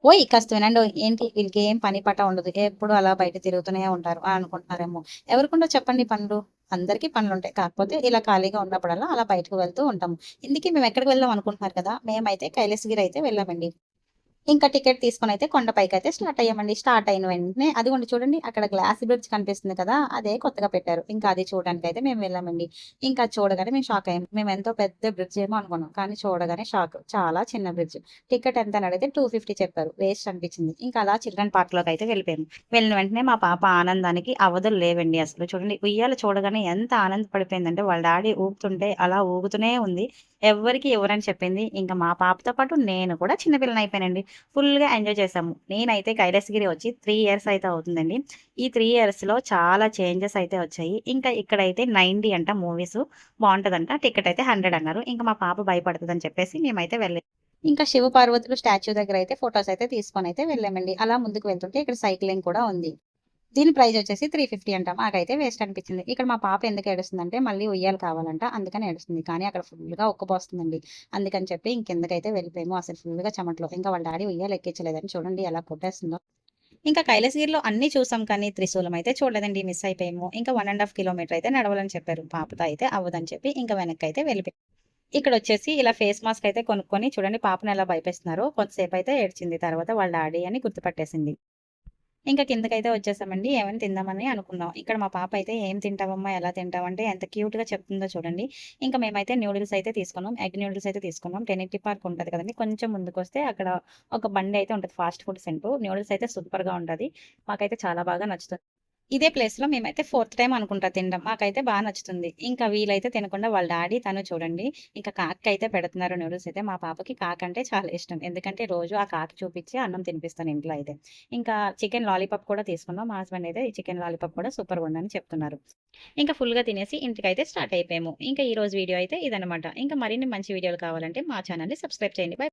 ఓయ్! కాస్త వినండోయ్! ఏంటి వీళ్ళకి ఏం పని పాట ఉండదు. ఎప్పుడు అలా బయట తిరుగుతూనే ఉంటారు అనుకుంటున్నారేమో. ఎవరికుండవు చెప్పండి పనులు? అందరికీ పనులుంటాయి. కాకపోతే ఇలా ఖాళీగా ఉన్నప్పుడల్లా అలా బయటకు వెళ్తూ ఉంటాము. ఇందుకే మేమెక్కడికి వెళ్దాం అనుకుంటున్నారు కదా! మేమైతే కైలాసగిరి అయితే వెళ్ళామండి. ఇంకా టికెట్ తీసుకొనైతే కొండపైకైతే స్టార్ట్ అయ్యామండి. స్టార్ట్ అయిన వెంటనే అదిగోండి చూడండి అక్కడ గ్లాస్ బ్రిడ్జ్ కనిపిస్తుంది కదా! అదే కొత్తగా పెట్టారు. ఇంకా అది చూడడానికైతే మేము వెళ్ళామండి. ఇంకా అది చూడగానే మేము షాక్ అయ్యాం. మేమెంతో పెద్ద బ్రిడ్జ్ ఏమో అనుకున్నాం. కానీ చూడగానే షాక్. చాలా చిన్న బ్రిడ్జ్. టికెట్ ఎంత అని అడిగితే 250 చెప్పారు. వేస్ట్ అనిపించింది. ఇంకా అలా చిల్డ్రన్ పార్క్‌లోకైతే వెళ్ళిపోయాము. వెళ్ళిన వెంటనే మా పాప ఆనందానికి అవధులు లేవండి అసలు. చూడండి ఉయ్యాల చూడగానే ఎంత ఆనందపడిపోయిందంటే వాళ్ళ డాడీ ఊపుతుంటే అలా ఊగుతూనే ఉంది. ఎవ్వరికీ ఇవ్వరని చెప్పింది. ఇంక మా పాపతో పాటు నేను కూడా చిన్న పిల్లనయిపోయానండి. ఫుల్‌గా ఎంజాయ్ చేశాము. నేనైతే కైలాసగిరి వచ్చి 3 ఇయర్స్ అయితే అవుతుందండి. ఈ 3 ఇయర్స్‌లో చాలా చేంజెస్ అయితే వచ్చాయి. ఇంకా ఇక్కడైతే 90 అంట మూవీసు బావుంటదంట. టికెట్ అయితే 100 అన్నారు. ఇంక మా పాప భయపడతదని చెప్పేసి మేమైతే ఇంకా శివ పార్వతులు స్టాచ్యూ దగ్గరైతే ఫోటోస్ అయితే తీసుకొనైతే వెళ్ళామండి. అలా ముందుకు వెళ్తుంటే ఇక్కడ సైక్లింగ్ కూడా ఉంది. దీని ప్రైస్ వచ్చేసి 350 అంట. మాకైతే వేస్ట్ అనిపించింది. ఇక్కడ మా పాప ఎందుకు ఏడుస్తుందంటే మళ్ళీ ఉయ్యాల కావాలంట. అందుకని ఏడుస్తుంది. కానీ అక్కడ ఫుల్‌గా ఉక్కపోస్తుందండి. అందుకని చెప్పి కిందకైతే వెళ్ళిపోయాము. అసలు ఫుల్‌గా చెమటలు. ఇంకా వాళ్ళ డాడీ ఉయ్యాల ఎక్కించలేదని చూడండి ఎలా కొట్టేస్తుందో. ఇంకా కైలాసగిరిలో అన్నీ చూసాం కానీ త్రిశూలం అయితే చూడలేదండి. మిస్ అయిపోయాము. ఇంకా 1 ½ కిలోమీటర్ అయితే నడవాలని చెప్పారు. పాపతో అయితే అవ్వదని చెప్పి ఇంకా వెనక్కయితే వెళ్ళిపోయాము. ఇక్కడొచ్చేసి ఇలా ఫేస్ మాస్క్ అయితే కొనుక్కొని చూడండి పాపని ఎలా భయపేస్తున్నారో కొంతసేపయితే ఏడ్చింది. తర్వాత వాళ్ళ డాడీ అని గుర్తుపట్టేసింది. ఇంకా కిందకైతే వచ్చేసామండి. ఏమైనా తిందామని అనుకున్నాం. ఇక్కడ మా పాప అయితే "ఏం తింటావమ్మా? ఎలా తింటావంటే" ఎంత క్యూట్‌గా చెప్తుందో చూడండి. ఇంకా మేమైతే నూడిల్స్ అయితే తీసుకున్నాం. ఎగ్ నూడిల్స్ అయితే తీసుకున్నాం. టెనెట్టి పార్క్ ఉంటది కదండీ! కొంచెం ముందుకొస్తే అక్కడ ఒక బండి అయితే ఉంటది. Fast food centre. నూడిల్స్ అయితే సూపర్‌గా ఉంటది. మాకైతే చాలా బాగా నచ్చుతుంది. ఇదే ప్లేస్‌లో మేమైతే ఫోర్త్ టైమ్ అనుకుంటా తినడం. మాకైతే నచ్చుతుంది. ఇంకా వీళ్ళైతే తినకుండా వాళ్ళ డాడీ, తను చూడండి ఇంకా కాకికైతే పెడుతున్నారు నూడిల్స్ అయితే. మా పాపకి కాకంటే చాలా ఇష్టం. ఎందుకంటే రోజు ఆ కాకి చూపించి అన్నం తినిపిస్తాను ఇంట్లో అయితే. ఇంకా చికెన్ లాలీపాప్ కూడా తీసుకున్నాం. మా హస్బెండ్ అయితే ఈ చికెన్ లాలీపాప్ కూడా సూపర్‌గుందని చెప్తున్నారు. ఇంకా ఫుల్‌గా తినేసి ఇంటికైతే స్టార్ట్ అయిపోయాము. ఇంకా ఈరోజు వీడియో అయితే ఇదనమాట. ఇంకా మరిన్ని మంచి వీడియోలు కావాలంటే మా ఛానెల్‌ని సబ్స్క్రైబ్ చేయండి. బై.